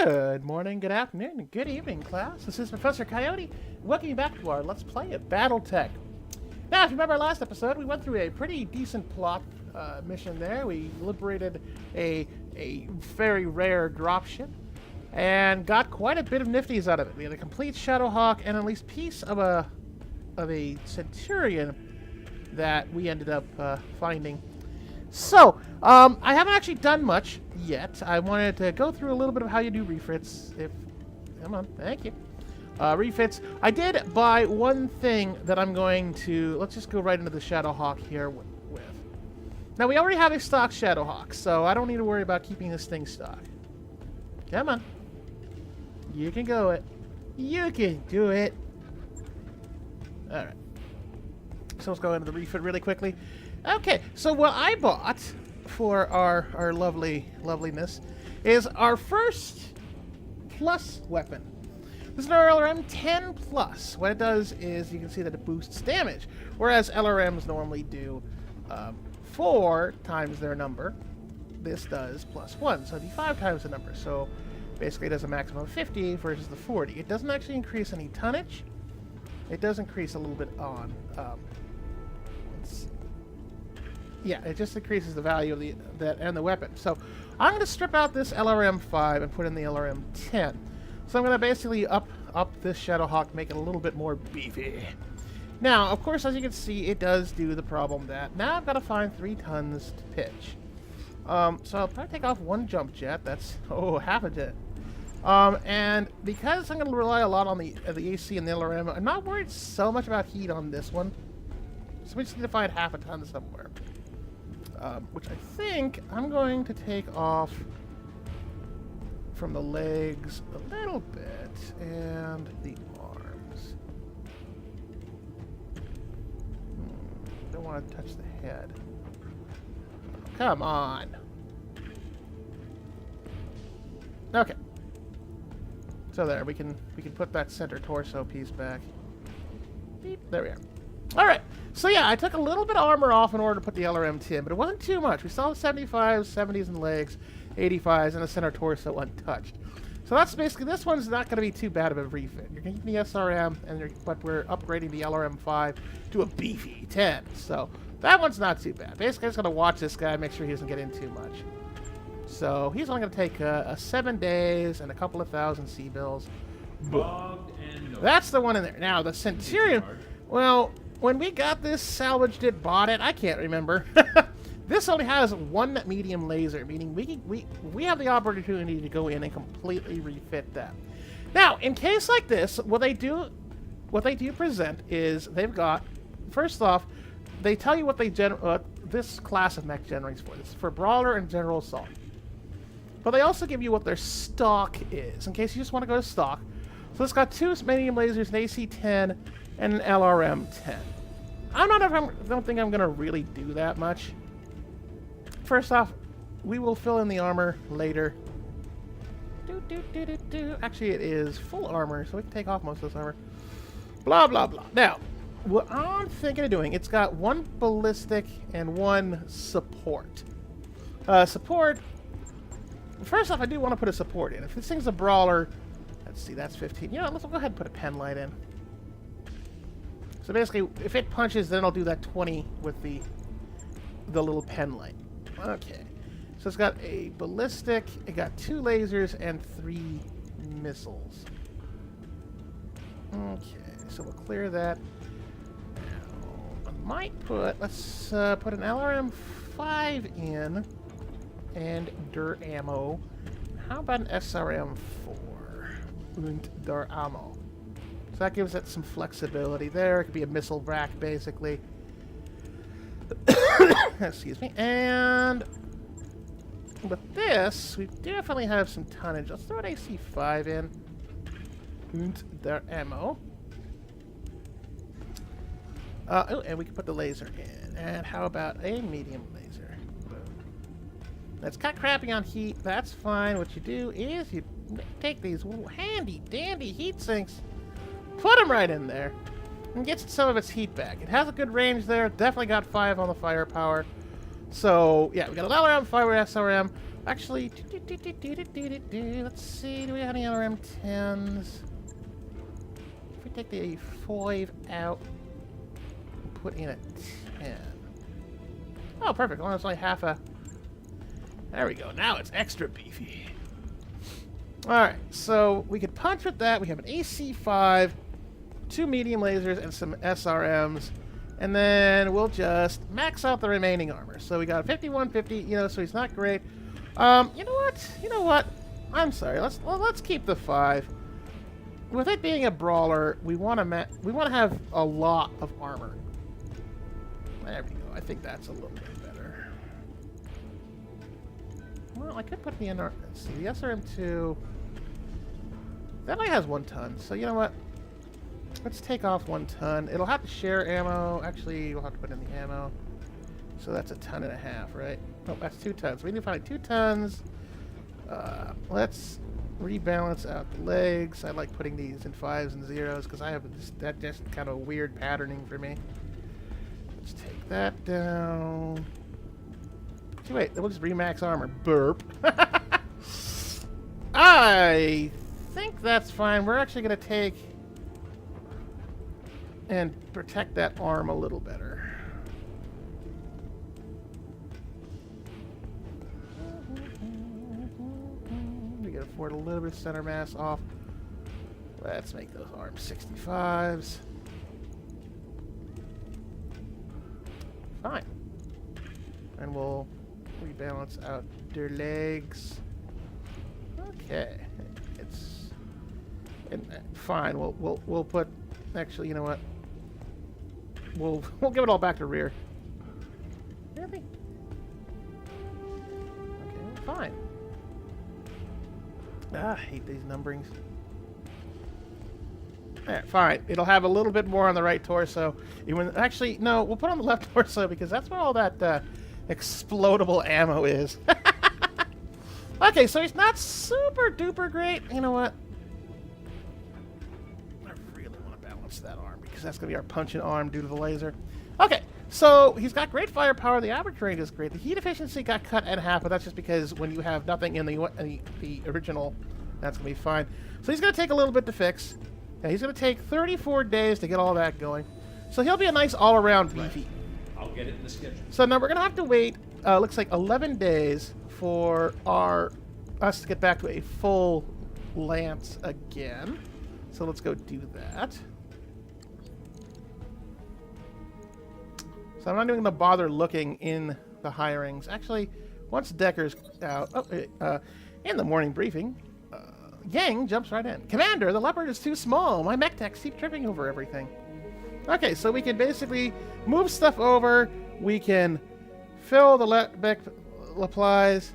Good morning, good afternoon, and good evening, class. This is Professor Coyote. Welcome you back to our Let's Play of Battletech. Now, if you remember our last episode, we went through a pretty decent plot mission there. We liberated a very rare dropship and got quite a bit of nifties out of it. We had a complete Shadowhawk and at least piece of a Centurion that we ended up finding. So, I haven't actually done much yet. I wanted to go through a little bit of how you do refits. Come on, thank you. Refits. I did buy one thing that I'm going to... Let's just go right into the Shadowhawk here with. Now, we already have a stock Shadowhawk, so I don't need to worry about keeping this thing stock. Come on. You can go it. You can do it. Alright. So let's go into the refit really quickly. Okay, so what I bought for our loveliness is our first plus weapon. This is an LRM 10 plus. What it does is you can see that it boosts damage, whereas LRMs normally do 4 times their number. This does +1, so it'd be 5 times the number. So basically it does a maximum of 50 versus the 40. It doesn't actually increase any tonnage. It does increase a little bit on... yeah, it just increases the value of the weapon. So I'm going to strip out this LRM 5 and put in the LRM 10. So I'm going to basically up this Shadowhawk, make it a little bit more beefy. Now, of course, as you can see, it does do the problem that now I've got to find 3 tons to pitch. So I'll probably take off 1 jump jet. That's, half a jet. And because I'm going to rely a lot on the AC and the LRM, I'm not worried so much about heat on this one. So we just need to find half a ton somewhere. Which I think I'm going to take off from the legs a little bit and the arms. Don't want to touch the head. Come on. Okay. So there, we can put that center torso piece back. Beep, there we are. Alright, so yeah, I took a little bit of armor off in order to put the LRM 10, but it wasn't too much. We still have 75s, 70s in legs, 85s, and the center torso untouched. So that's basically, this one's not going to be too bad of a refit. You're getting the SRM, but we're upgrading the LRM 5 to a beefy 10. So that one's not too bad. Basically, I'm just going to watch this guy, make sure he doesn't get in too much. So he's only going to take 7 days and a couple of thousand C-bills. That's the one in there. Now, the Centurion, well... When we got this, salvaged it, bought it, I can't remember. This only has 1 medium laser, meaning we have the opportunity to go in and completely refit that. Now, in case like this, what they do present is they've got, first off, they tell you what this class of mech generates for. This is for Brawler and General Assault. But they also give you what their stock is, in case you just want to go to stock. So it's got 2 medium lasers, an AC-10, and an LRM 10. I don't think I'm going to really do that much. First off, we will fill in the armor later. Actually, it is full armor, so we can take off most of this armor. Blah, blah, blah. Now, what I'm thinking of doing, it's got 1 ballistic and 1 support. Support, first off, I do want to put a support in. If this thing's a brawler, let's see, that's 15. You know, let's go ahead and put a pen light in. So basically, if it punches, then I'll do that 20 with the little pen light. Okay. So it's got a ballistic, it got 2 lasers, and 3 missiles. Okay, so we'll clear that. Now, I might let's put an LRM 5 in, and dirt ammo. How about an SRM 4? Und der ammo. So that gives it some flexibility there. It could be a missile rack, basically. Excuse me. And with this, we definitely have some tonnage. Let's throw an AC-5 in. Und der ammo. Oh, and we can put the laser in. And how about a medium laser? That's kind of crappy on heat. That's fine. What you do is you take these handy-dandy heat sinks, put them right in there, and gets some of its heat back. It has a good range there. Definitely got 5 on the firepower. So, yeah, we got an LRM, 5 SRM. Actually, let's see. Do we have any other M10s? If we take the 5 out and put in a 10. Oh, perfect. Well, it's only half a... There we go. Now it's extra beefy. Alright, so we could punch with that. We have an AC-5, 2 medium lasers, and some SRMs. And then we'll just max out the remaining armor. So we got a 5150, you know, so he's not great. You know what? You know what? I'm sorry. Let's keep the 5. With it being a brawler, we want to have a lot of armor. There we go. I think that's a little bit better. Well, I could put the NR. Let's see, the SRM2. That only has 1 ton. So you know what? Let's take off 1 ton. It'll have to share ammo. Actually, we'll have to put in the ammo. So that's 1.5 tons, right? Oh, that's 2 tons. We need to find 2 tons. Let's rebalance out the legs. I like putting these in 5s and 0s because I have that just kind of weird patterning for me. Let's take that down. See, wait, we'll just remax armor. Burp. I think that's fine. We're actually going to take and protect that arm a little better. We can afford a little bit of center mass off. Let's make those arms 65s. Fine. And we'll rebalance out their legs. Okay. Fine. We'll put. Actually, you know what? We'll give it all back to rear. Really? Okay, fine. I hate these numberings. Alright, fine. It'll have a little bit more on the right torso. Actually, no, we'll put on the left torso because that's where all that explodable ammo is. Okay, so he's not super duper great. You know what? I really want to balance that arm because that's going to be our punching arm due to the laser. Okay, so he's got great firepower. The average range is great. The heat efficiency got cut in half, but that's just because when you have nothing in the original, that's going to be fine. So he's going to take a little bit to fix. Yeah, he's going to take 34 days to get all that going. So he'll be a nice all-around beefy. I'll get it in the schedule. So now we're going to have to wait, looks like 11 days for us to get back to a full lance again. So let's go do that. So I'm not even going to bother looking in the hirings. Actually, once Decker's out, in the morning briefing, Yang jumps right in. Commander, the leopard is too small. My mech techs keep tripping over everything. Okay, so we can basically move stuff over. We can fill the mech supplies.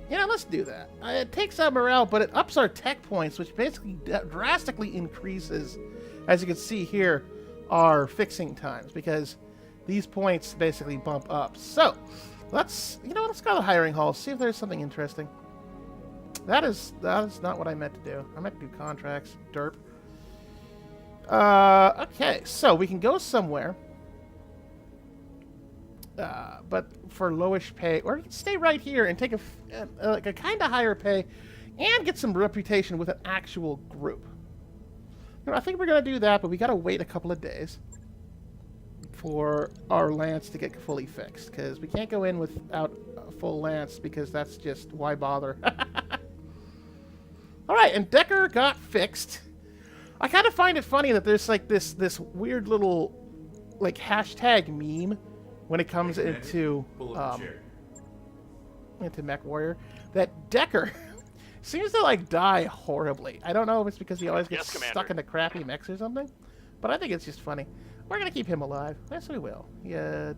You know, let's do that. It takes out morale, but it ups our tech points, which basically drastically increases, as you can see here, our fixing times, because these points basically bump up. So, let's go to the hiring hall, see if there's something interesting. That is not what I meant to do. I meant to do contracts. Derp. Okay, so we can go somewhere. But for lowish pay, or we can stay right here and take a kind of higher pay and get some reputation with an actual group. You know, I think we're going to do that, but we got to wait a couple of days for our lance to get fully fixed, because we can't go in without a full lance, because that's just, why bother? All right, and Decker got fixed. I kind of find it funny that there's like this weird little like hashtag meme when it comes into Mech Warrior, that Decker seems to like die horribly. I don't know if it's because he always gets stuck into crappy mechs or something, but I think it's just funny. We're gonna keep him alive. Yes, we will. Yeah.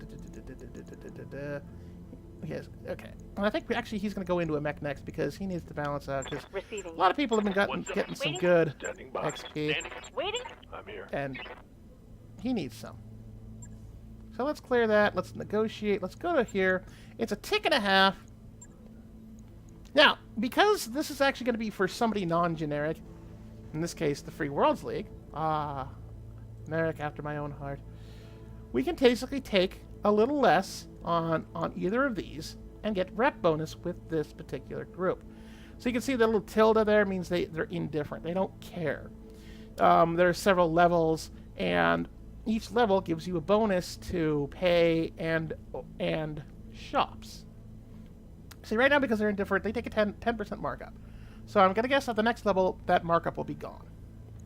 Yes. Okay. And I think actually he's gonna go into a mech next because he needs to balance out. Because a lot of people have been getting some good XP. Waiting. I'm here. And he needs some. So let's clear that. Let's negotiate. Let's go to here. It's a tick and a half. Now, because this is actually going to be for somebody non-generic, in this case, the Free Worlds League. Marik after my own heart. We can basically take a little less on either of these and get rep bonus with this particular group. So you can see the little tilde there means they're indifferent. They don't care. There are several levels, and each level gives you a bonus to pay and shops. See, right now, because they're indifferent, they take a 10% markup. So I'm going to guess at the next level, that markup will be gone.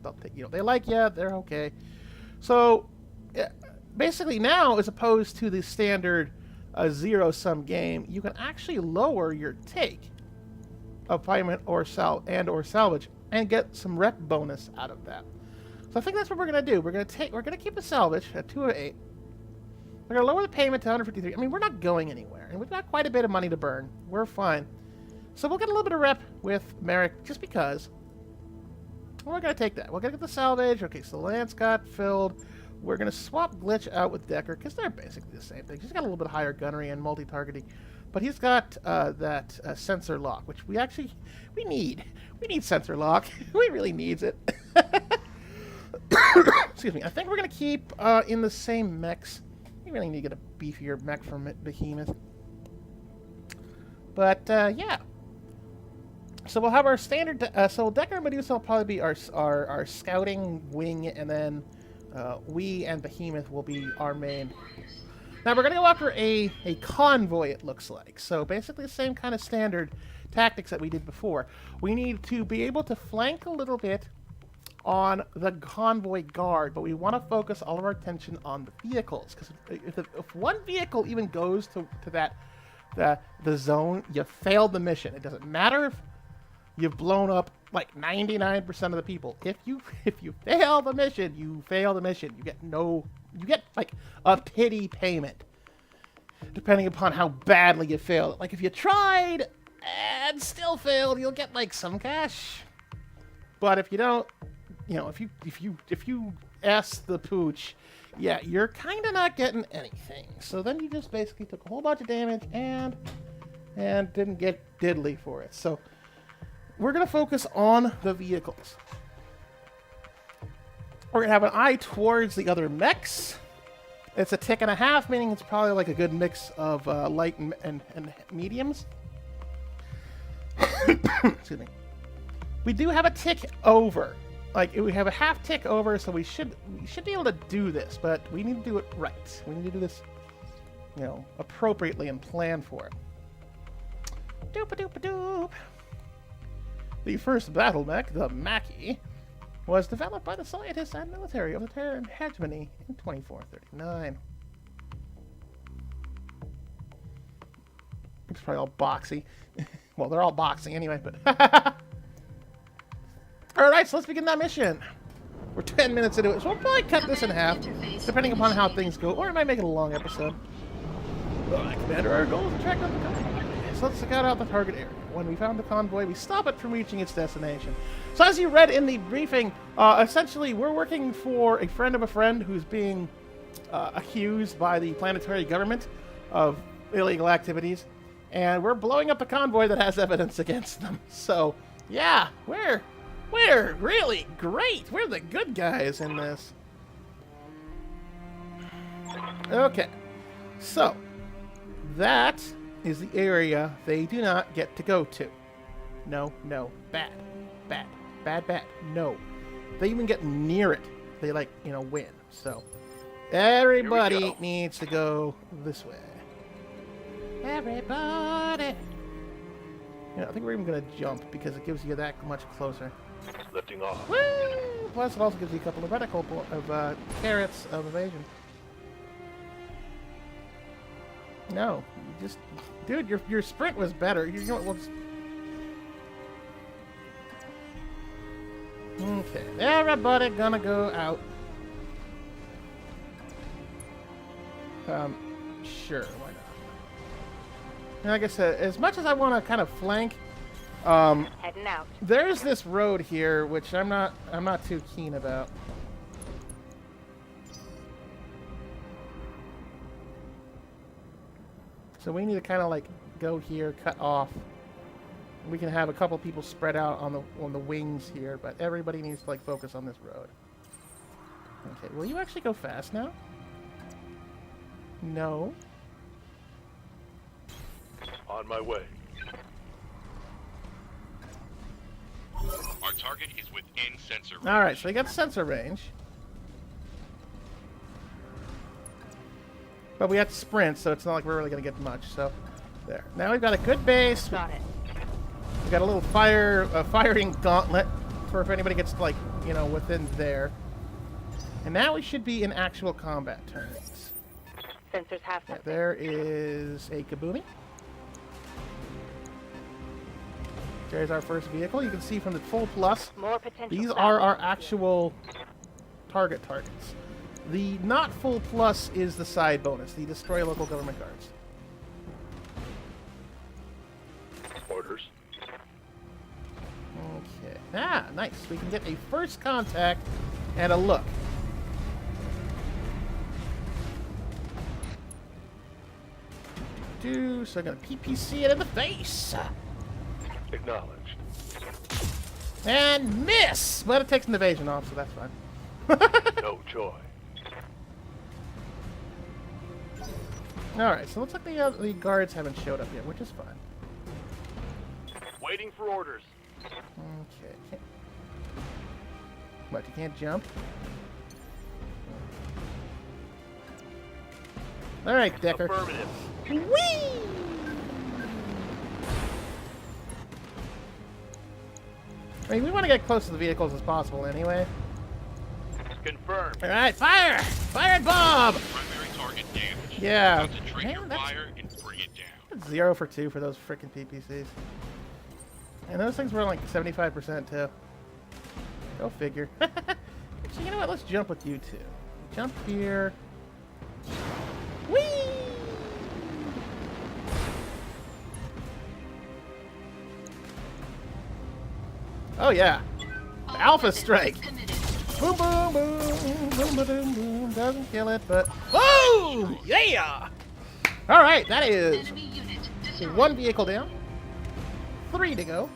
They'll take, they like you, they're okay. So basically now, as opposed to the standard zero-sum game, you can actually lower your take of payment or salvage and get some rep bonus out of that. So I think that's what we're going to do. We're going to keep the salvage at 208. We're going to lower the payment to 153. I mean, we're not going anywhere, and we've got quite a bit of money to burn. We're fine. So we'll get a little bit of rep with Marik just because. We're going to take that. We're going to get the salvage. Okay, so Lance got filled. We're going to swap Glitch out with Decker because they're basically the same thing. He's got a little bit higher gunnery and multi-targeting, but he's got that sensor lock, which we need. We need sensor lock. We really needs it. Excuse me. I think we're going to keep in the same mechs. We really need to get a beefier mech from Behemoth. But, yeah. So we'll have our standard... so Decker and Medusa will probably be our scouting wing, and then we and Behemoth will be our main. Now we're going to go after a convoy, it looks like. So basically the same kind of standard tactics that we did before. We need to be able to flank a little bit on the convoy guard, but we want to focus all of our attention on the vehicles, because if one vehicle even goes to the zone, you failed the mission. It doesn't matter if you've blown up like 99% of the people. If you fail the mission, you fail the mission. You get like a pity payment, depending upon how badly you failed. Like if you tried and still failed, you'll get like some cash. But if you don't, if you ask the pooch, yeah, you're kind of not getting anything. So then you just basically took a whole bunch of damage and didn't get diddly for it. So we're going to focus on the vehicles. We're going to have an eye towards the other mechs. It's a tick and a half, meaning it's probably like a good mix of light and mediums. Excuse me. We do have a tick over. Like, we have a half tick over, so we should be able to do this, but we need to do it right. We need to do this, appropriately and plan for it. Doop-a-doop-a-doop. The first battle mech, the Mackie, was developed by the scientists and military of the Terran hegemony in 2439. It's probably all boxy. Well, they're all boxy anyway, but... Alright, so let's begin that mission. We're 10 minutes into it, so we'll probably cut this in half, depending upon how things go, or I might make it a long episode. Alright, Commander, our goal is to track down the convoy. So let's scout out the target area. When we found the convoy, we stop it from reaching its destination. So as you read in the briefing, essentially we're working for a friend of a friend who's being accused by the planetary government of illegal activities, and we're blowing up a convoy that has evidence against them. So, yeah, we're really great. We're the good guys in this. Okay. So, that is the area they do not get to go to. No. Bad. No. They even get near it. They, win. So, everybody needs to go this way. Everybody. I think we're even going to jump because it gives you that much closer. Lifting off. Woo! Plus, it also gives you a couple of reticle of carrots of evasion. No, you just, dude, your sprint was better. Okay, everybody gonna go out. Sure, why not? And like I said, as much as I want to kind of flank. Heading out. There's this road here, which I'm not too keen about. So we need to kind of go here, cut off. We can have a couple people spread out on the wings here, but everybody needs to focus on this road. Okay, will you actually go fast now? No. On my way. Our target is within sensor range. All right, so we got sensor range. But we have to sprint, so it's not like we're really going to get much. So, there. Now we've got a good base. Got it. We've got a little firing gauntlet for if anybody gets, like, you know, within there. And now we should be in actual combat turns. Sensors have Yeah, something. there is a Kaboomy. There's our first vehicle. You can see from the full plus, More potential. these are our salvage. actual targets. The not full plus is the side bonus, the destroy local government guards. Orders. Okay. Ah, nice. We can get a first contact and a look. So I'm going to PPC it in the face. Acknowledged. And miss! But it takes an evasion off, so that's fine. No joy. Alright, so it looks like the guards haven't showed up yet, which is fine. Waiting for orders. Okay. What, you can't jump? Alright, Decker. Affirmative. Whee! I mean, we want to get close to the vehicles as possible anyway. Confirmed. Alright, fire! Fire and bomb! Primary target damage. Yeah. Concentrate Man, your that's- fire and bring it down. 0 for 2 for those frickin' PPCs. And those things were like 75% too. Go figure. Actually, you know what? Let's jump with you two. Jump here. Whee! Oh yeah. Alpha strike. Boom, boom, boom, boom, boom, boom, boom. Doesn't kill it, but boom! Yeah! All right, that is one vehicle down. 3 to go.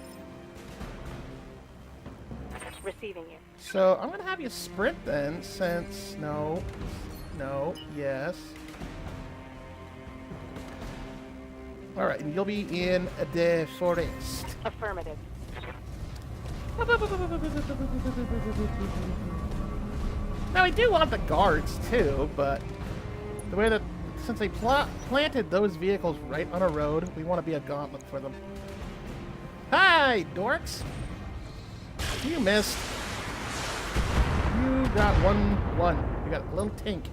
Receiving you. So I'm gonna have you sprint then, since no, yes. All right, and you'll be in the forest. Affirmative. Now we do want the guards too, but the way that since they planted those vehicles right on a road, we want to be a gauntlet for them. Hi, dorks! You missed. You got 1-1. You got a little tink.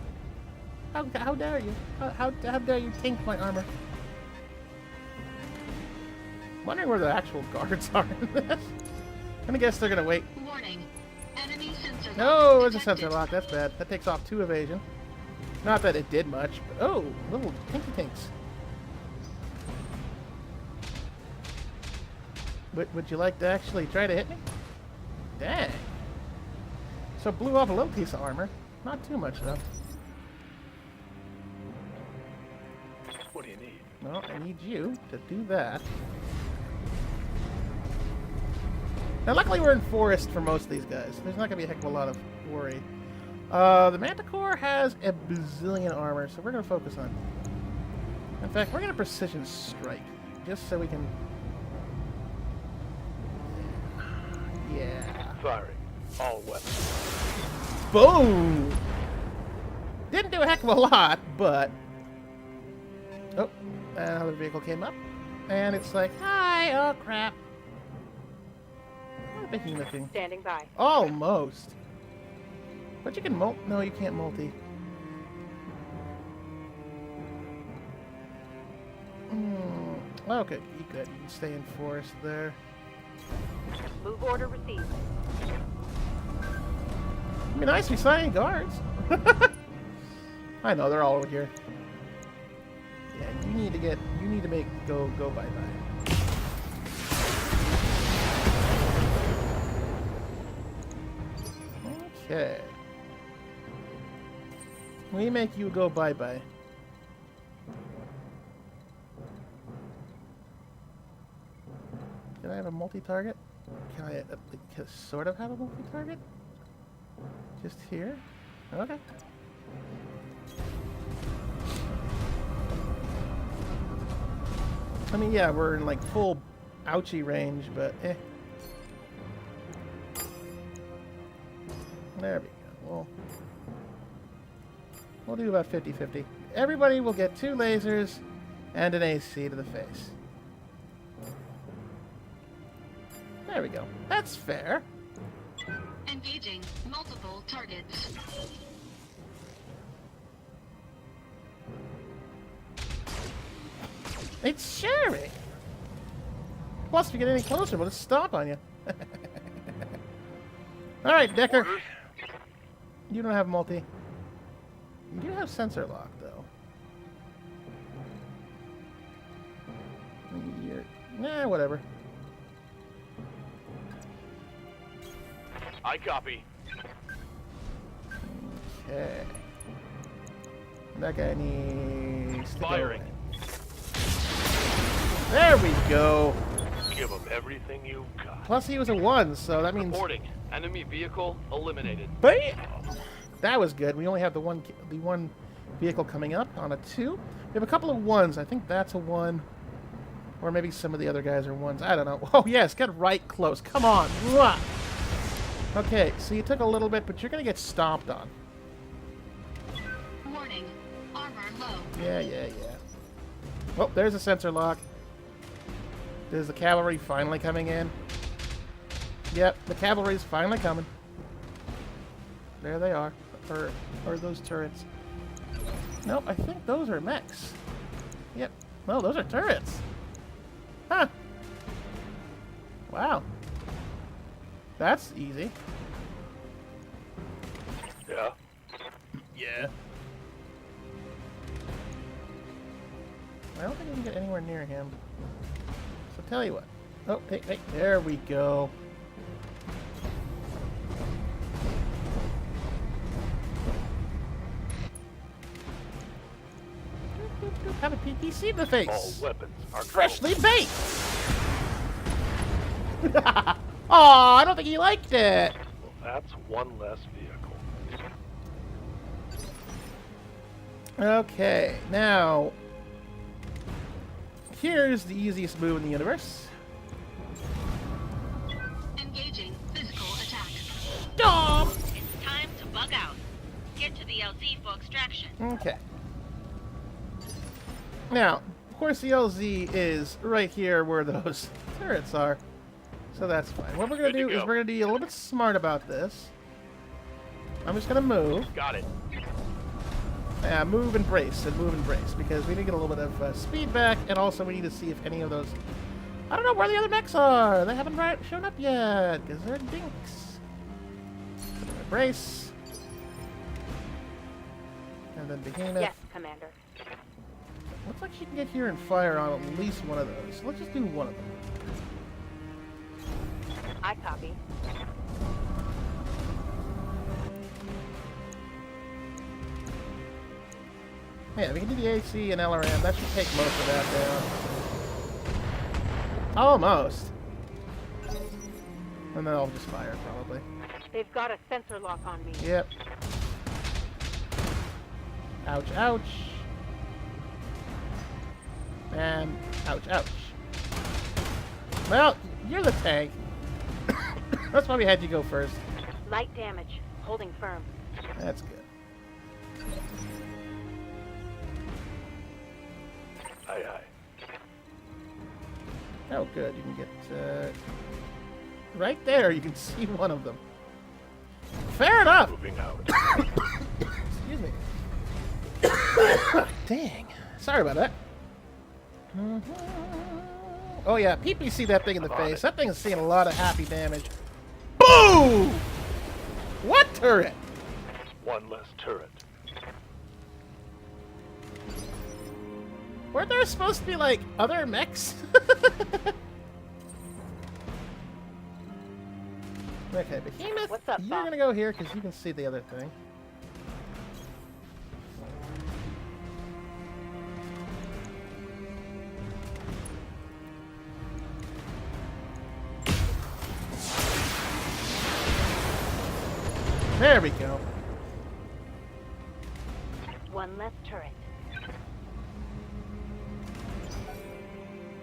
How dare you? How dare you tink my armor? Wondering where the actual guards are in this. I'm gonna guess they're gonna wait. Warning. Enemy sensor No, lock it's a sensor detected. lock. That's bad. That takes off 2 evasion. Not that it did much, but oh, little tinky tinks. Would you like to actually try to hit me? Dang. So it blew off a little piece of armor. Not too much though. What do you need? Well, I need you to do that. Now, luckily we're in forest for most of these guys. There's not going to be a heck of a lot of worry. The Manticore has a bazillion armor, so we're going to focus on... In fact, we're going to precision strike, just so we can... Yeah. Firing. All weapons. Boom! Didn't do a heck of a lot, but... Oh, another vehicle came up. And it's like, hi, oh crap. What a behemoth thing. Standing by. Almost. But you can no, you can't multi. Okay, you good. You can stay in forest there. Move order received. It'd be nice to be signing guards. I know, they're all over here. Yeah, you need to make go bye-bye. Okay. We make you go bye-bye. Can I have a multi-target? Can I sort of have a multi-target? Just here? Okay. I mean, yeah, we're in like full ouchie range, but eh. There we go. We'll do about 50-50. Everybody will get 2 lasers and an AC to the face. There we go. That's fair. Engaging multiple targets. It's sharing. Plus, if you get any closer, we'll just stomp on you. All right, Decker. Orders. You don't have multi. You do have sensor lock, though. Nah, whatever. I copy. Okay. That guy needs to go Firing. in. There we go. Give them everything you've got. Plus, he was a 1, so that means... Reporting. Enemy vehicle eliminated. Bam! That was good. We only have the one vehicle coming up on a 2. We have a couple of 1s. I think that's a 1. Or maybe some of the other guys are 1s. I don't know. Oh, yes. Get right close. Come on. Mwah! Okay, so you took a little bit, but you're going to get stomped on. Warning. Armor low. Yeah. Oh, there's a sensor lock. There's the cavalry finally coming in. Yep, the cavalry's finally coming. There they are. Or those turrets. Nope, I think those are mechs. Yep. No, those are turrets. Huh. Wow. That's easy. Yeah. Yeah. I don't think we can get anywhere near him. So tell you what. Oh, hey, there we go. Have a PPC in the face. All weapons are Freshly baked. Oh, I don't think he liked it. Well, that's one less vehicle. Okay, now here's the easiest move in the universe. Engaging physical attack. Dom. It's time to bug out. Get to the LZ for extraction. Okay. Now, of course, the LZ is right here where those turrets are, so that's fine. What we're gonna Good to do is go. we're gonna be a little bit smart about this. I'm just gonna move. Got it. Yeah, move and brace, because we need to get a little bit of speed back, and also we need to see if any of those... I don't know where the other mechs are! They haven't shown up yet, because they're dinks. Brace. And then Behemoth. Yes, Commander. Looks like she can get here and fire on at least one of those. So let's just do one of them. I copy. Yeah, we can do the AC and LRM. That should take most of that down. Almost. And then I'll just fire, probably. They've got a sensor lock on me. Yep. Ouch, ouch. And ouch, ouch. Well, you're the tank. That's why we had you go first. Light damage. Holding firm. That's good. Aye, aye. Oh, good. You can get... right there, you can see one of them. Fair enough! Moving out. Excuse me. Dang. Sorry about that. Oh yeah, PPC that thing in the face. That thing is seeing a lot of happy damage. Boom! What turret? One less turret. Weren't there supposed to be, like, other mechs? Okay, Behemoth, What's up, you're Bob? gonna go here because you can see the other thing. There we go. One less turret.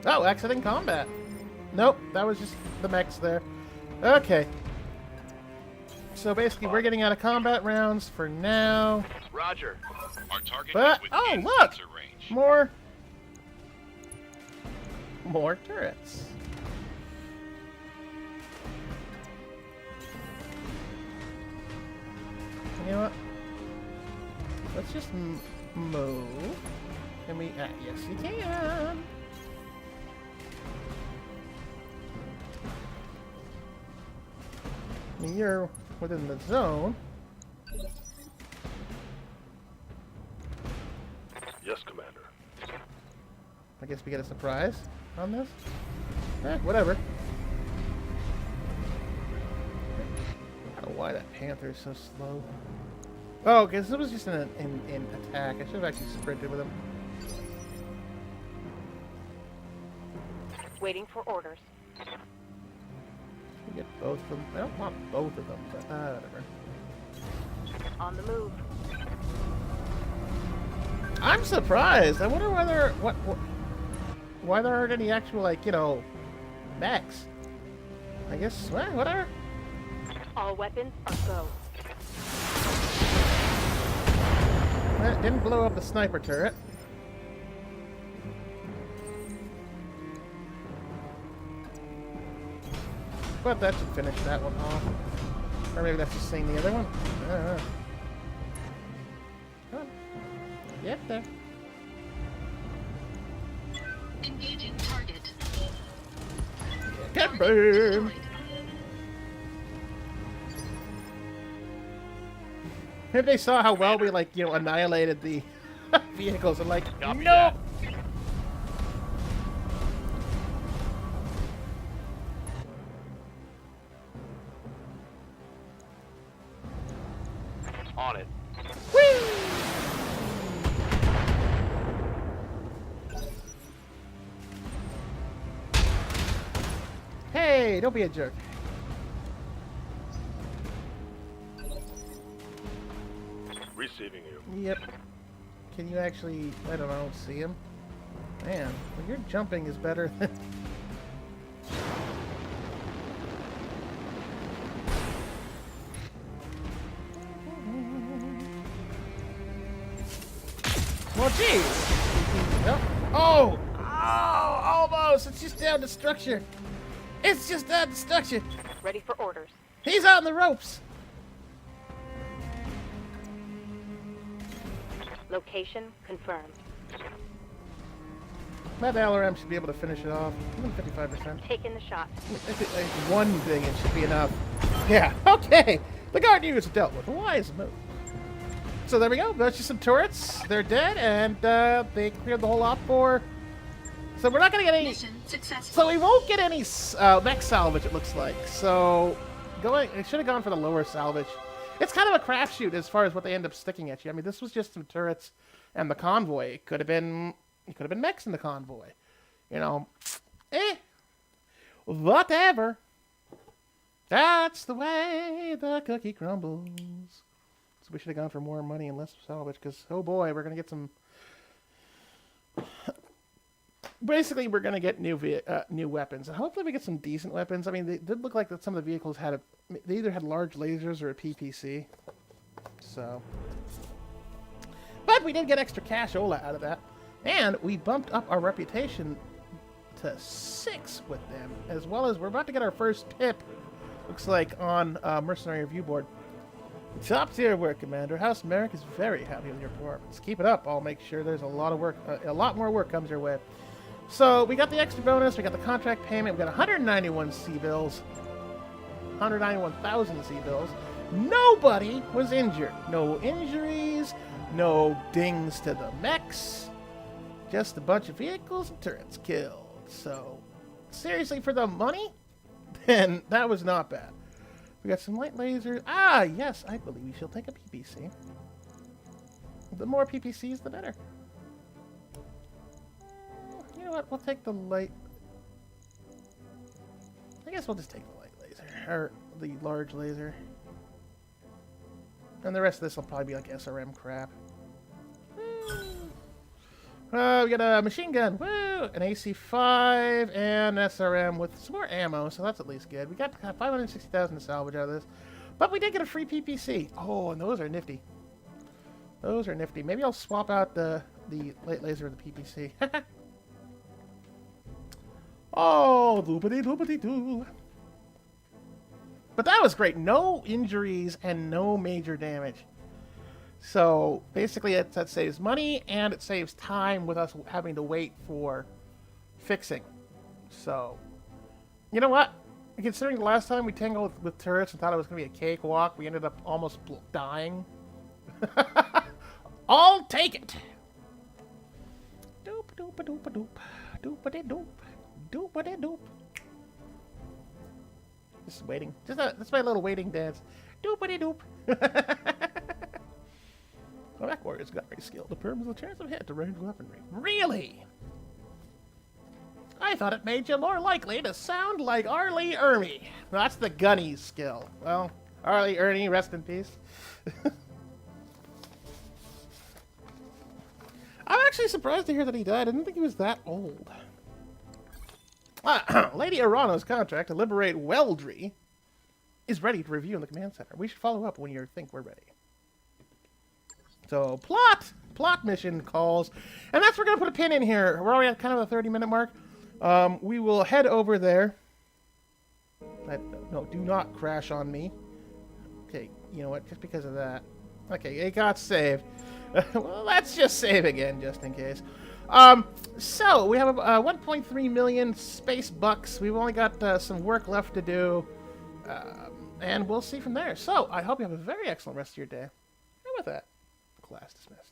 Oh, exiting combat. Nope, that was just the mechs there. Okay. So basically, we're getting out of combat rounds for now. Roger. Our target But is oh, within look, sensor range. more turrets. You know what? Let's just move. Can we? Yes, you can. I mean, you're within the zone. Yes, Commander. I guess we get a surprise on this. Whatever. I don't know why that panther is so slow. Oh, because it was just an attack. I should have actually sprinted with him. Waiting for orders. We get both of them. I don't want both of them, but whatever. On the move. I'm surprised. I wonder whether why there aren't any actual, like, you know, mechs. I guess, well, whatever. All weapons are go. That didn't blow up the sniper turret. But that should finish that one off. Or maybe that's just saying the other one. I don't know. Come on. Get there. Engaging target. Get Target burned! destroyed. If they saw how well we, like, you know, annihilated the vehicles, and like, Copy no! that. On it. Hey, don't be a jerk. Receiving you. Yep. Can you actually, I don't know, see him? Man, well, your jumping is better than... Well, jeez! Yep. Oh! Oh! Almost! It's just down to structure! It's just down to structure! Ready for orders. He's on the ropes! Location confirmed. That LRM should be able to finish it off. Even 55%. Taking the shot. One thing, it should be enough. Yeah, okay! The guard units are dealt with. Why is it moved? So there we go. That's just some turrets. They're dead, and they cleared the whole lot for... So we're not going to get any... Mission successful. So we won't get any mech salvage, it looks like. So it should have gone for the lower salvage. It's kind of a crapshoot as far as what they end up sticking at you. I mean, this was just some turrets and the convoy. It could have been mechs in the convoy. You know, whatever. That's the way the cookie crumbles. So we should have gone for more money and less salvage, because, oh boy, we're going to get some... Basically, we're going to get new weapons. And hopefully we get some decent weapons. I mean, they did look like that some of the vehicles had they either had large lasers or a PPC. So... But we did get extra cashola out of that. And we bumped up our reputation to 6 with them, as well as we're about to get our first tip, looks like, on Mercenary Review Board. Top tier work, Commander. House Marik is very happy with your performance. Keep it up. I'll make sure there's a lot of work, a lot more work comes your way. So we got the extra bonus. We got the contract payment. We got 191 C-bills, 191,000 C-bills. Nobody was injured. No injuries. No dings to the mechs. Just a bunch of vehicles and turrets killed. So, seriously, for the money, then that was not bad. We got some light lasers. Ah, yes, I believe we shall take a PPC. The more PPCs, the better. You know what? We'll take the light... I guess we'll just take the light laser. Or the large laser. And the rest of this will probably be like SRM crap. We got a machine gun, woo! An AC-5 and an SRM with some more ammo, so that's at least good. We got 560,000 to salvage out of this, but we did get a free PPC. Oh, and those are nifty. Those are nifty. Maybe I'll swap out the light laser with the PPC. Oh, doopity-doopity-doo. But that was great. No injuries and no major damage. So basically that saves money and it saves time with us having to wait for fixing. So, you know what? Considering the last time we tangled with turrets and thought it was going to be a cakewalk, we ended up almost dying. I'll take it. Doop doop doop doop doop doop doop doop. Just waiting. That's my little waiting dance. Doopity doop. The Mech Warrior's got great skill. The perm is a chance of hit to range weaponry. Really? I thought it made you more likely to sound like Arlie Ermy. That's the gunny skill. Well, Arlie Ermy, rest in peace. I'm actually surprised to hear that he died. I didn't think he was that old. Lady Arano's contract to liberate Weldry is ready to review in the command center. We should follow up when you think we're ready. So, plot mission calls. And that's where we're going to put a pin in here. We're already at kind of the 30-minute mark. We will head over there. No, do not crash on me. Okay, you know what? Just because of that. Okay, it got saved. Well, let's just save again, just in case. So, we have 1.3 million space bucks. We've only got some work left to do. And we'll see from there. So, I hope you have a very excellent rest of your day. And with that, class dismissed.